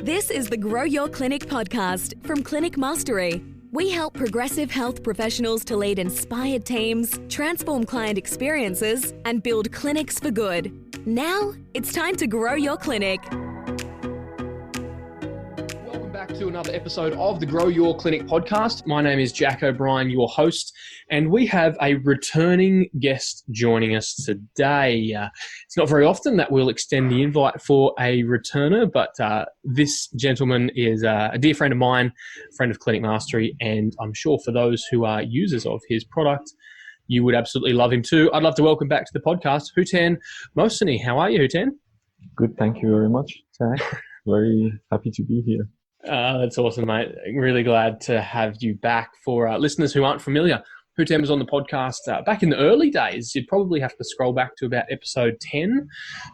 This is the Grow Your Clinic podcast from Cliniq Mastery. We help progressive health professionals to lead inspired teams, transform client experiences, and build clinics for good. Now, it's time to grow your clinic. Welcome back to another episode of the Grow Your Clinic podcast. My name is Jack O'Brien, your host, and we have a returning guest joining us today. It's not very often that we'll extend the invite for a returner, but this gentleman is a dear friend of mine, a friend of Cliniq Mastery, and I'm sure for those who are users of his product, you would absolutely love him too. I'd love to welcome back to the podcast, Hootan Mohseni. How are you, Hootan? Good, thank you very much, Jack. Very happy to be here. That's awesome, mate. Really glad to have you back. For listeners who aren't familiar, Hootan was on the podcast back in the early days. You'd probably have to scroll back to about episode 10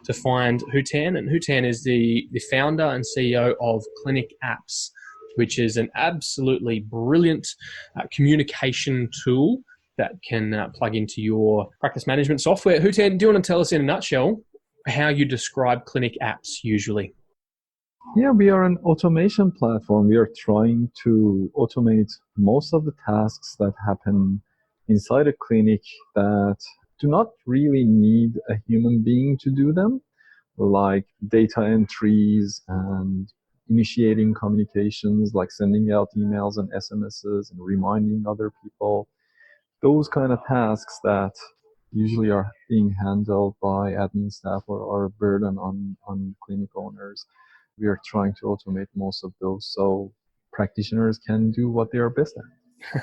to find Hootan. And Hootan is the founder and CEO of Cliniq Apps, which is an absolutely brilliant communication tool that can plug into your practice management software. Hootan, do you want to tell us in a nutshell how you describe Cliniq Apps usually? Yeah, we are an automation platform. We are trying to automate most of the tasks that happen inside a clinic that do not really need a human being to do them, like data entries and initiating communications, like sending out emails and SMSs and reminding other people. Those kind of tasks that usually are being handled by admin staff or are a burden on clinic owners. We are trying to automate most of those so practitioners can do what they are best at.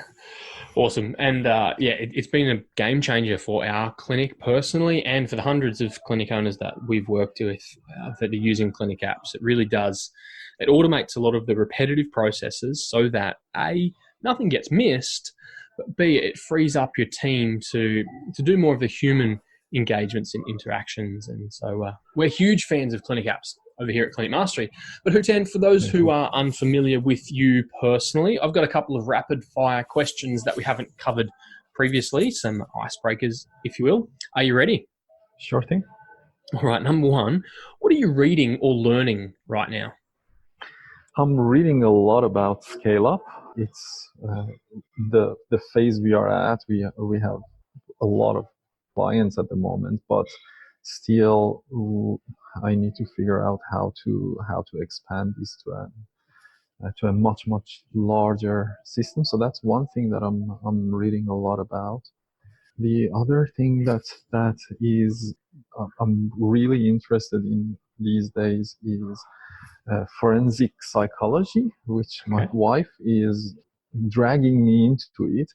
Awesome. And it's been a game changer for our clinic personally and for the hundreds of clinic owners that we've worked with that are using Cliniq Apps. It really does. It automates a lot of the repetitive processes so that A, nothing gets missed, but B, it frees up your team to do more of the human engagements and interactions. And so we're huge fans of Cliniq Apps over here at Cliniq Mastery. But Hootan, for those who are unfamiliar with you personally, I've got a couple of rapid fire questions that we haven't covered previously, some icebreakers, if you will. Are you ready? Sure thing. All right, number one, what are you reading or learning right now? I'm reading a lot about scale up. It's the phase we are at. We have a lot of clients at the moment, but still I need to figure out how to expand this to a much larger system. So that's one thing that I'm reading a lot about. The other thing that is I'm really interested in these days is forensic psychology, which my wife is dragging me into it.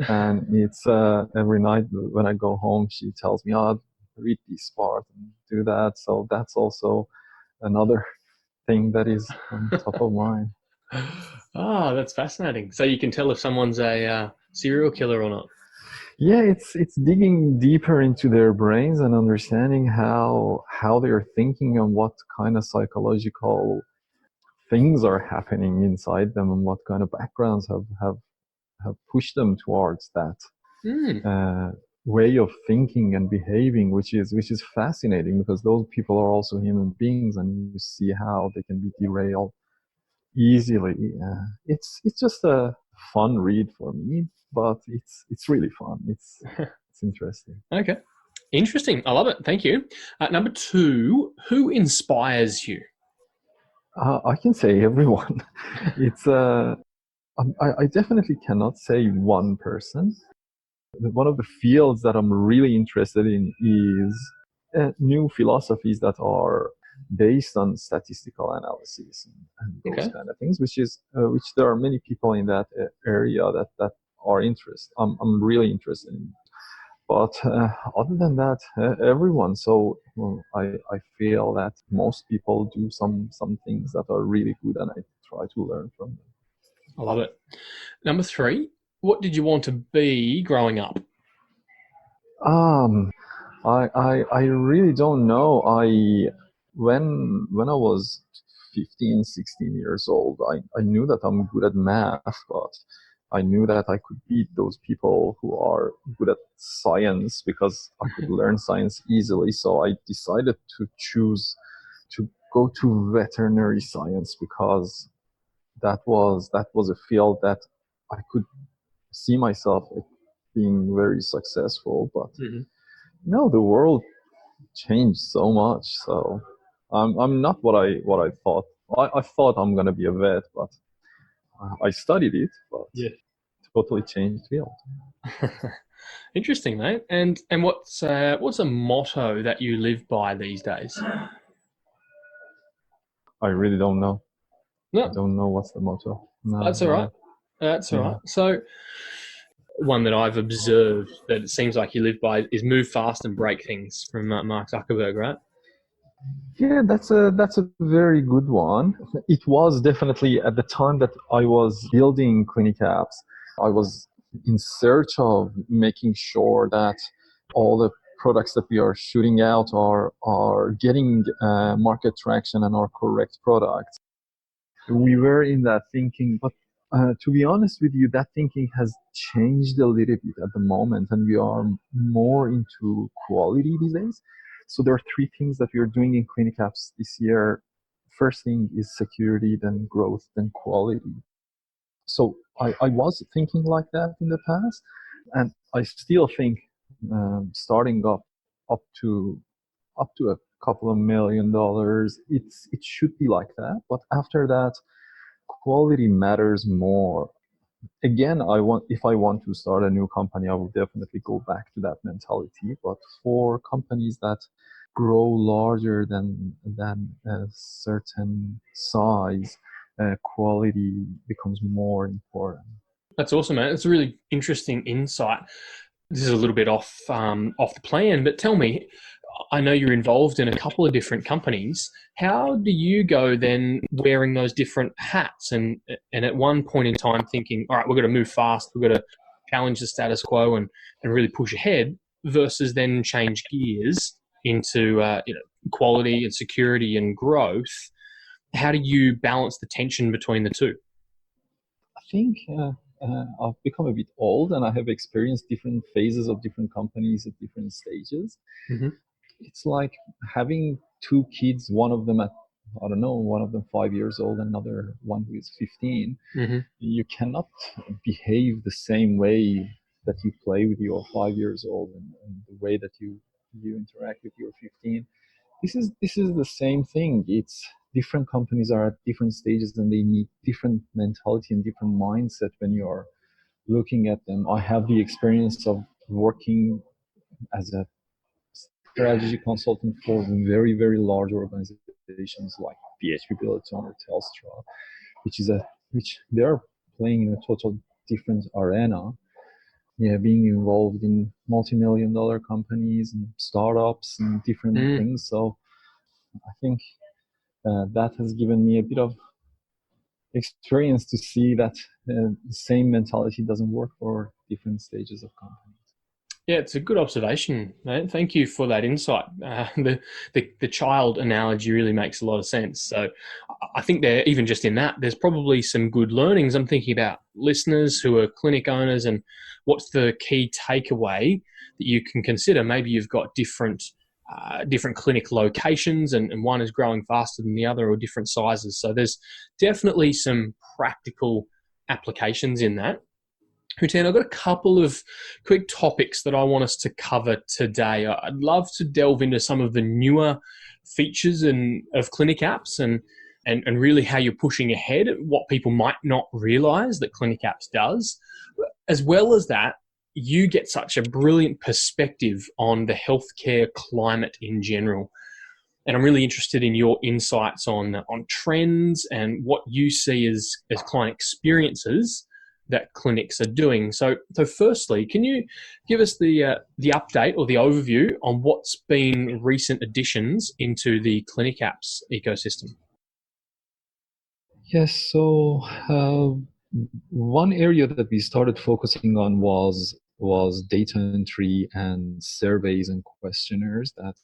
And it's every night when I go home, she tells me, "Oh, read this part and do that." So that's also another thing that is on top of mind. Oh, that's fascinating. So you can tell if someone's a serial killer or not. Yeah, it's digging deeper into their brains and understanding how they're thinking and what kind of psychological things are happening inside them and what kind of backgrounds have pushed them towards that way of thinking and behaving, which is fascinating because those people are also human beings, and you see how they can be derailed easily. It's just a fun read for me, but it's really fun. It's interesting. Okay, interesting. I love it. Thank you. Number two, who inspires you? I can say everyone. It's I definitely cannot say one person. One of the fields that I'm really interested in is new philosophies that are based on statistical analysis and those kind of things, which there are many people in that area that are interested. I'm really interested in. But other than that, everyone. So I feel that most people do some things that are really good, and I try to learn from them. I love it. Number three, what did you want to be growing up? I really don't know. When I was 15, 16 years old, I knew that I'm good at math, but I knew that I could beat those people who are good at science because I could learn science easily. So I decided to choose to go to veterinary science because that was a field that I could see myself being very successful. But the world changed so much, so I'm not what I thought. I thought I'm gonna be a vet, but I studied it, but totally changed field. Interesting, mate. And what's a motto that you live by these days? I really don't know. No, I don't know what's the motto. No, that's all right. That's all right. So, one that I've observed that it seems like you live by is move fast and break things from Mark Zuckerberg, right? Yeah, that's a very good one. It was definitely at the time that I was building Cliniq Apps, I was in search of making sure that all the products that we are shooting out are getting market traction and are correct products. We were in that thinking, but to be honest with you, that thinking has changed a little bit at the moment, and we are more into quality these days. So there are three things that we are doing in Cliniq Apps this year. First thing is security, then growth, then quality. So I was thinking like that in the past, and I still think starting up to a couple of $1 million, it should be like that. But after that, quality matters more. Again, if I want to start a new company, I will definitely go back to that mentality. But for companies that grow larger than a certain size, quality becomes more important. That's awesome, man. It's a really interesting insight. This is a little bit off the plan, but tell me, I know you're involved in a couple of different companies. How do you go then wearing those different hats and at one point in time thinking, all right, we've got to move fast, we've got to challenge the status quo and really push ahead, versus then change gears into quality and security and growth? How do you balance the tension between the two? I think I've become a bit old and I have experienced different phases of different companies at different stages. It's like having two kids, one of them one of them 5 years old, another one who is 15. You cannot behave the same way that you play with your 5 years old and the way that you interact with your 15. This is the same thing. It's different companies are at different stages and they need different mentality and different mindset when you are looking at them. I have the experience of working as a strategy consultant for very, very large organizations like PHP Billiton or Telstra, which they're playing in a total different arena. Yeah, being involved in multi-million-dollar companies and startups and different things. So I think that has given me a bit of experience to see that the same mentality doesn't work for different stages of companies. Yeah, it's a good observation, mate. Thank you for that insight. The child analogy really makes a lot of sense. So I think there, even just in that, there's probably some good learnings. I'm thinking about listeners who are clinic owners and what's the key takeaway that you can consider. Maybe you've got different clinic locations and one is growing faster than the other or different sizes. So there's definitely some practical applications in that. Hootan, I've got a couple of quick topics that I want us to cover today. I'd love to delve into some of the newer features of Cliniq Apps and really how you're pushing ahead, what people might not realize that Cliniq Apps does. As well as that, you get such a brilliant perspective on the healthcare climate in general. And I'm really interested in your insights on trends and what you see as client experiences that clinics are doing. So firstly, can you give us the update or the overview on what's been recent additions into the Cliniq Apps ecosystem? Yes, so one area that we started focusing on was data entry and surveys and questionnaires that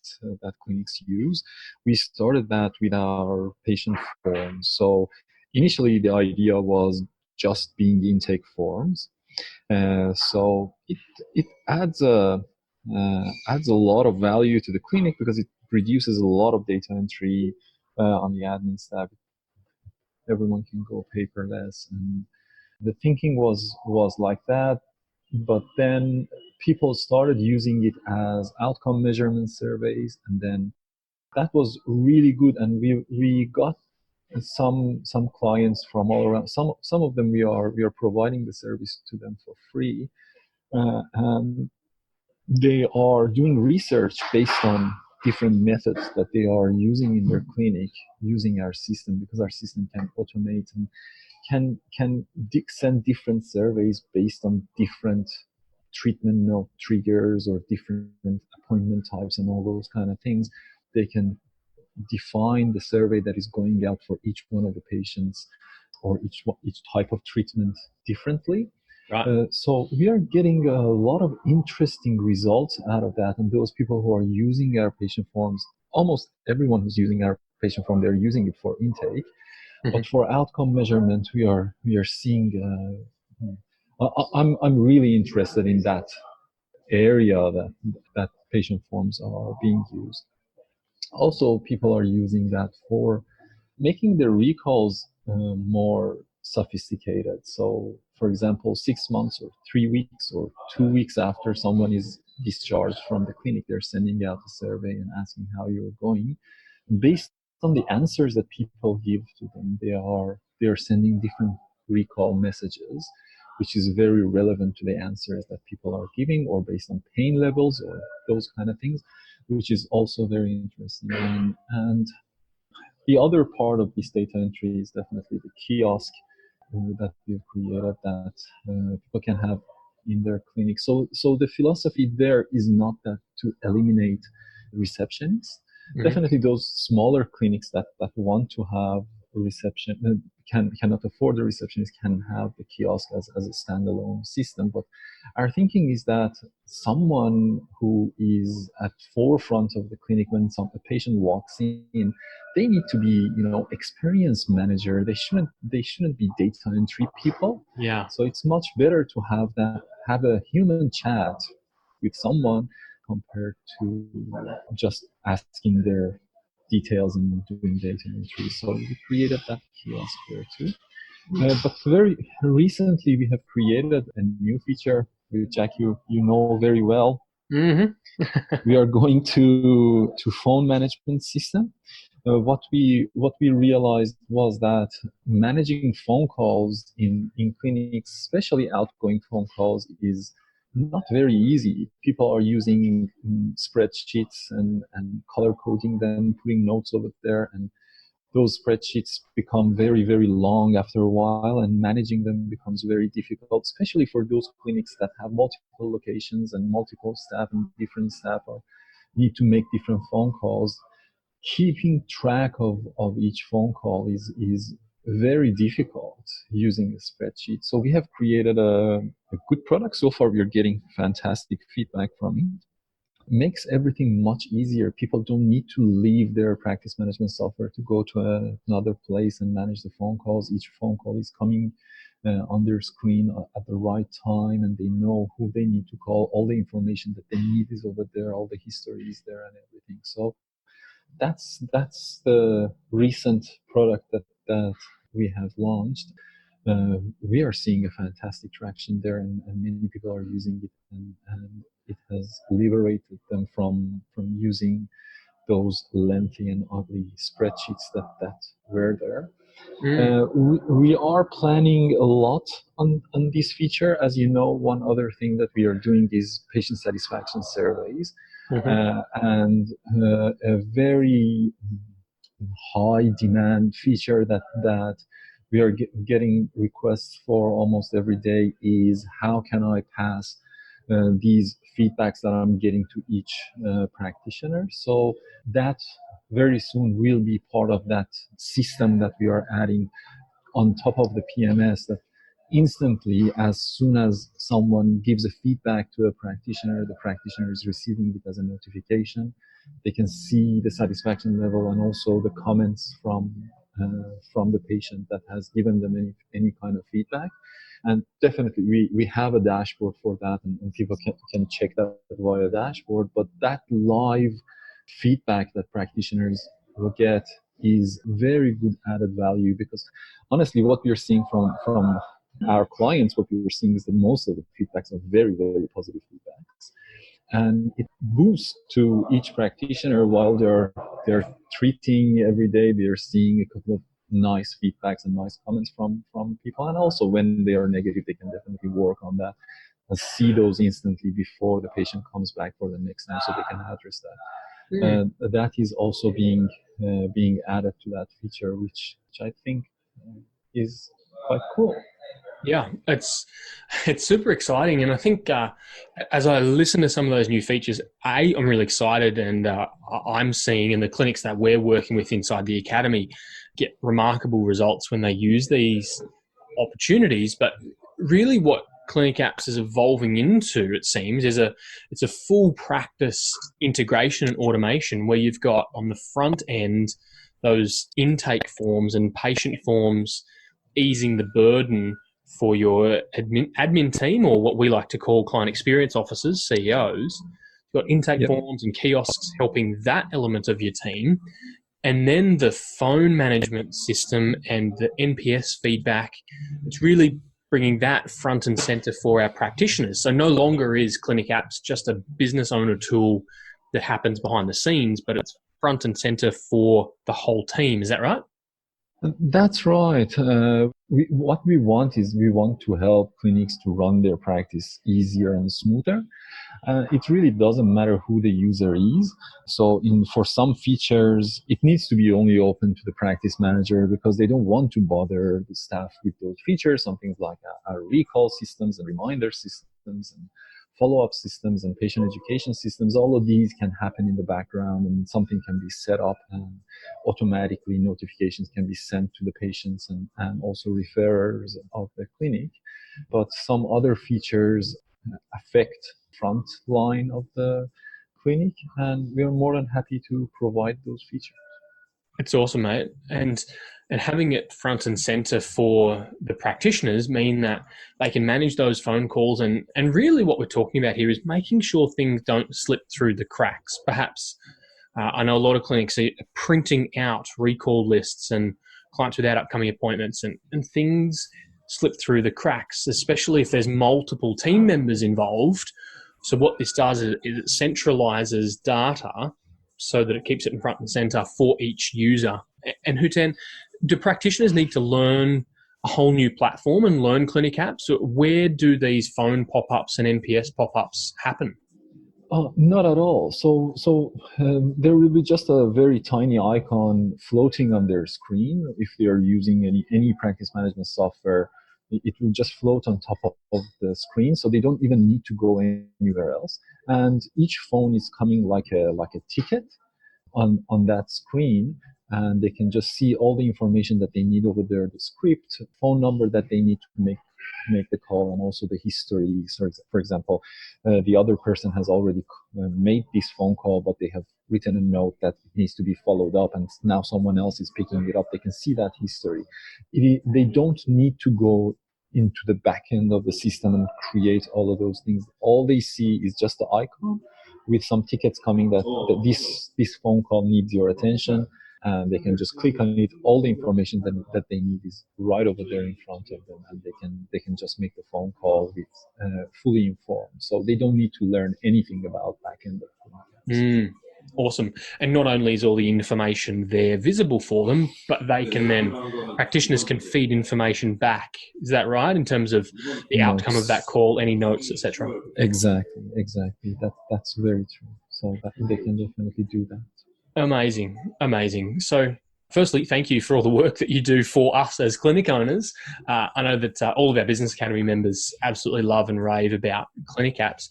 clinics use. We started that with our patient forms. So initially the idea was just being intake forms. So it adds a lot of value to the clinic because it reduces a lot of data entry, on the admin staff. Everyone can go paperless, and the thinking was like that. But then people started using it as outcome measurement surveys, and then that was really good. And we got some clients from all around. Some of them we are providing the service to them for free, and they are doing research based on different methods that they are using in their clinic using our system, because our system can automate and can send different surveys based on different treatment note triggers or different appointment types and all those kind of things. They can define the survey that is going out for each one of the patients or each type of treatment differently. Right. So we are getting a lot of interesting results out of that. And those people who are using our patient forms, almost everyone who's using our patient form, they're using it for intake. But for outcome measurement, we are seeing. I'm really interested in that area that patient forms are being used. Also, people are using that for making the recalls more sophisticated. So, for example, 6 months or 3 weeks or 2 weeks after someone is discharged from the clinic, they're sending out a survey and asking how you're going. Based on the answers that people give to them, they are sending different recall messages, which is very relevant to the answers that people are giving, or based on pain levels or those kind of things, which is also very interesting. And the other part of this data entry is definitely the kiosk that we've created that people can have in their clinic. So the philosophy there is not that to eliminate receptionists. Definitely those smaller clinics that want to have a reception cannot afford a receptionist can have the kiosk as a standalone system. But our thinking is that someone who is at forefront of the clinic when a patient walks in, they need to be, experienced manager. They shouldn't be data entry people. Yeah. So it's much better to have a human chat with someone compared to just asking their details and doing data entry. So we created that kiosk there too. But very recently we have created a new feature, which Jack you know very well. We are going to phone management system. What we realized was that managing phone calls in clinics, especially outgoing phone calls, is not very easy. People are using spreadsheets and color coding them, putting notes over there, and those spreadsheets become very, very long after a while, and managing them becomes very difficult, especially for those clinics that have multiple locations and multiple staff, and different staff need to make different phone calls. Keeping track of each phone call is very difficult using a spreadsheet. So we have created a good product. So far, we are getting fantastic feedback from it. Makes everything much easier. People don't need to leave their practice management software to go to another place and manage the phone calls. Each phone call is coming on their screen at the right time, and they know who they need to call. All the information that they need is over there. All the history is there and everything. So that's the recent product that we have launched. We are seeing a fantastic traction there, and many people are using it, and it has liberated them from using those lengthy and ugly spreadsheets that were there. We are planning a lot on this feature. As you know, one other thing that we are doing is patient satisfaction surveys, and a very high demand feature that we are getting requests for almost every day is how can I pass these feedbacks that I'm getting to each practitioner. So that very soon will be part of that system that we are adding on top of the PMS, that instantly, as soon as someone gives a feedback to a practitioner, the practitioner is receiving it as a notification. They can see the satisfaction level and also the comments from the patient that has given them any kind of feedback. And definitely we have a dashboard for that, and people can check that via dashboard. But that live feedback that practitioners will get is very good added value, because honestly, what we're seeing from our clients, what we're seeing is that most of the feedbacks are very, very positive feedbacks. And it boosts to each practitioner while they're treating every day. They're seeing a couple of nice feedbacks and nice comments from people. And also when they are negative, they can definitely work on that and see those instantly before the patient comes back for the next time, so they can address that. That is also being added to that feature, which I think is quite cool. Yeah, it's super exciting, and I think as I listen to some of those new features, I'm really excited, and I'm seeing in the clinics that we're working with inside the academy get remarkable results when they use these opportunities. But really, what Cliniq Apps is evolving into, it seems, is it's a full practice integration and automation where you've got on the front end those intake forms and patient forms, easing the burden for your admin team, or what we like to call client experience officers, CEOs. You've got intake forms and kiosks helping that element of your team. And then the phone management system and the NPS feedback, it's really bringing that front and center for our practitioners. So no longer is Cliniq Apps just a business owner tool that happens behind the scenes, but it's front and center for the whole team. Is that right? That's right. What we want to help clinics to run their practice easier and smoother. It really doesn't matter who the user is. So for some features, it needs to be only open to the practice manager, because they don't want to bother the staff with those features. Some things like our recall systems and reminder systems and follow-up systems and patient education systems, all of these can happen in the background, and something can be set up and automatically notifications can be sent to the patients and also referrers of the clinic. But some other features affect front line of the clinic, and we're more than happy to provide those features. It's awesome, mate. And having it front and center for the practitioners mean that they can manage those phone calls. And really what we're talking about here is making sure things don't slip through the cracks. Perhaps I know a lot of clinics are printing out recall lists and clients without upcoming appointments, and things slip through the cracks, especially if there's multiple team members involved. So what this does is it centralizes data so that it keeps it in front and center for each user. And Hootan, do practitioners need to learn a whole new platform and learn Cliniq Apps? Where do these phone pop-ups and NPS pop-ups happen? Not at all. So there will be just a very tiny icon floating on their screen. If they are using any practice management software, it will just float on top of the screen, so they don't even need to go anywhere else. And each phone is coming like a ticket on that screen, and they can just see all the information that they need over there, the script, phone number that they need to make the call, and also the history. So for example, the other person has already made this phone call, but they have written a note that it needs to be followed up, and now someone else is picking it up. They can see that history. They don't need to go into the back end of the system and create all of those things. All they see is just the icon with some tickets coming that this phone call needs your attention, and they can just click on it. All the information that they need is right over there in front of them, and they can just make the phone call with fully informed. So they don't need to learn anything about backend. Awesome. And not only is all the information there visible for them, but they can then, practitioners can feed information back. Is that right? In terms of the outcome of that call, any notes, etc. Exactly. That's very true. So they can definitely do that. Amazing. So firstly, thank you for all the work that you do for us as clinic owners. I know that all of our Business Academy members absolutely love and rave about Cliniq Apps.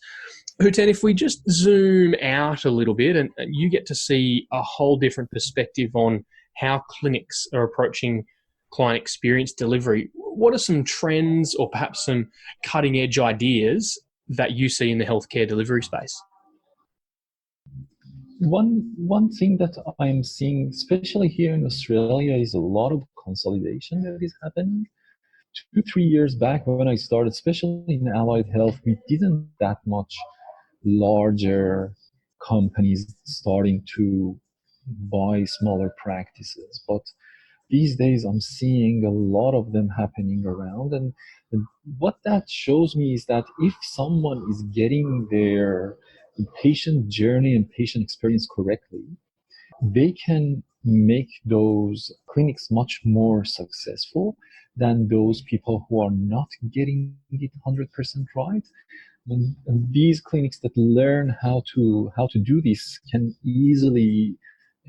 Hootan, if we just zoom out a little bit and you get to see a whole different perspective on how clinics are approaching client experience delivery, what are some trends or perhaps some cutting edge ideas that you see in the healthcare delivery space? One thing that I'm seeing, especially here in Australia, is a lot of consolidation that is happening. 2-3 years back when I started, especially in allied health, we didn't that much larger companies starting to by smaller practices. But these days, I'm seeing a lot of them happening around. And what that shows me is that if someone is getting their patient journey and patient experience correctly, they can make those clinics much more successful than those people who are not getting it 100% right. And these clinics that learn how to do this can easily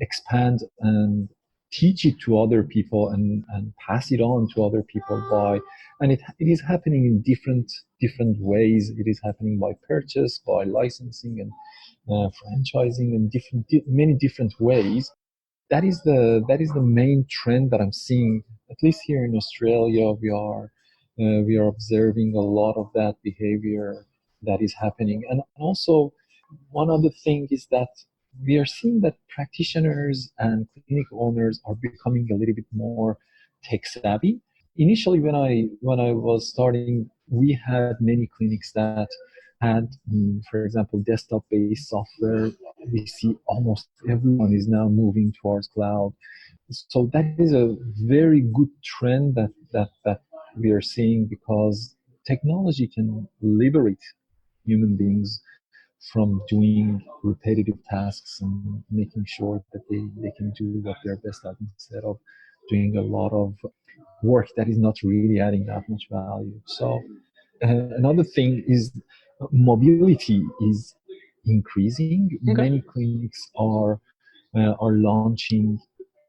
expand and teach it to other people and pass it on to other people by, and it is happening in different ways. It is happening by purchase, by licensing, and franchising, and many different ways. That is the main trend that I'm seeing. At least here in Australia, we are observing a lot of that behavior that is happening. And also, one other thing is that we are seeing that practitioners and clinic owners are becoming a little bit more tech savvy. Initially, when I was starting, we had many clinics that had, for example, desktop-based software. We see almost everyone is now moving towards cloud. So that is a very good trend that we are seeing, because technology can liberate human beings from doing repetitive tasks and making sure that they can do what they're best at, instead of doing a lot of work that is not really adding that much value. So another thing is mobility is increasing. Okay. Many clinics are launching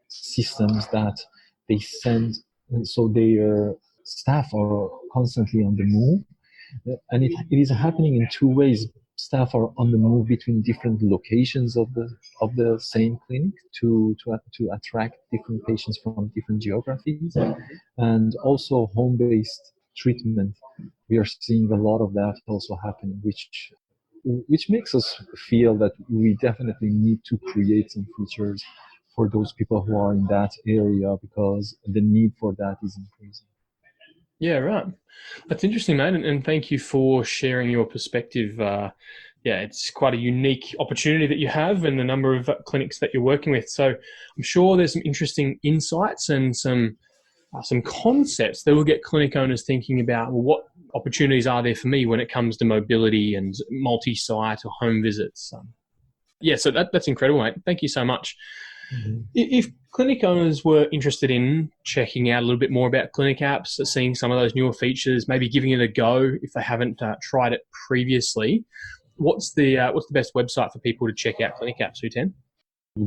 systems that they send, so their staff are constantly on the move. And it is happening in two ways. Staff are on the move between different locations of the same clinic to attract different patients from different geographies, and also home-based treatment. We are seeing a lot of that also happening, which makes us feel that we definitely need to create some features for those people who are in that area, because the need for that is increasing. Yeah, right. That's interesting, mate. And thank you for sharing your perspective. Yeah, it's quite a unique opportunity that you have, and the number of clinics that you're working with. So I'm sure there's some interesting insights and some concepts that will get clinic owners thinking about, well, what opportunities are there for me when it comes to mobility and multi-site or home visits? Yeah, so that's incredible, mate. Thank you so much. Mm-hmm. If clinic owners were interested in checking out a little bit more about Cliniq Apps, seeing some of those newer features, maybe giving it a go if they haven't tried it previously, what's the best website for people to check out Cliniq Apps, Hootan?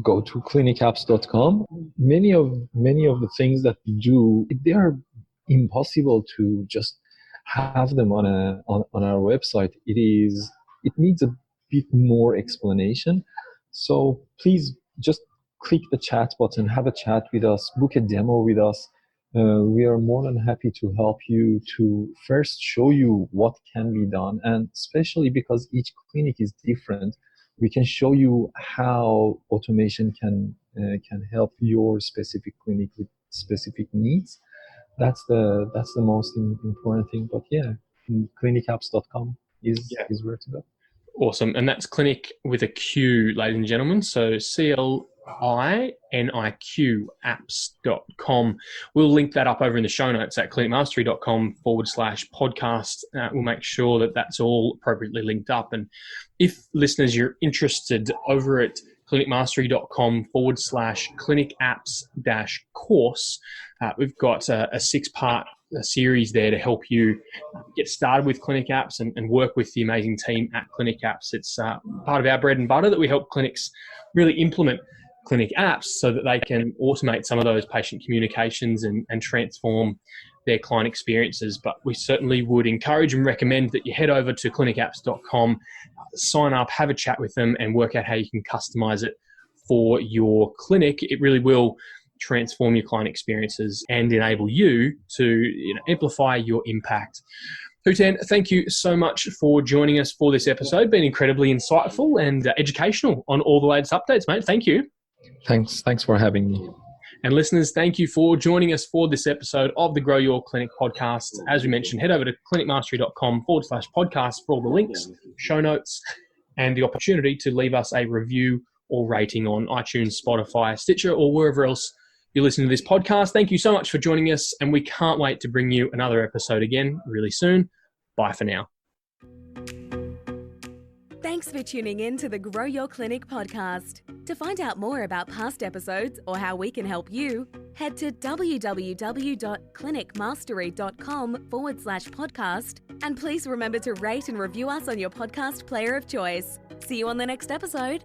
Go to clinicapps.com. Many of the things that we do, they are impossible to just have them on our website. It needs a bit more explanation. So please just click the chat button, have a chat with us, book a demo with us. We are more than happy to help you to first show you what can be done, and especially because each clinic is different, we can show you how automation can help your specific clinic with specific needs. That's the most important thing. But yeah, clinicapps.com is where to go. Awesome. And that's Cliniq with a Q, ladies and gentlemen. So CLINIQ apps.com. We'll link that up over in the show notes at clinicmastery.com/podcast. We'll make sure that that's all appropriately linked up. And if listeners, you're interested, over at clinicmastery.com/Cliniq apps-course, we've got a 6-part series there to help you get started with Cliniq Apps and work with the amazing team at Cliniq Apps. It's part of our bread and butter that we help clinics really implement Cliniq Apps so that they can automate some of those patient communications and transform their client experiences. But we certainly would encourage and recommend that you head over to clinicapps.com, sign up, have a chat with them, and work out how you can customize it for your clinic. It really will transform your client experiences and enable you to amplify your impact. Hootan, thank you so much for joining us for this episode. Been incredibly insightful and educational on all the latest updates, mate. Thank you. Thanks for having me. And listeners, thank you for joining us for this episode of the Grow Your Clinic podcast. As we mentioned, head over to clinicmastery.com/podcast for all the links, show notes, and the opportunity to leave us a review or rating on iTunes, Spotify, Stitcher, or wherever else you listen to this podcast. Thank you so much for joining us, and we can't wait to bring you another episode again really soon. Bye for now. Thanks for tuning in to the Grow Your Clinic podcast. To find out more about past episodes or how we can help you, head to www.clinicmastery.com/podcast, and please remember to rate and review us on your podcast player of choice. See you on the next episode.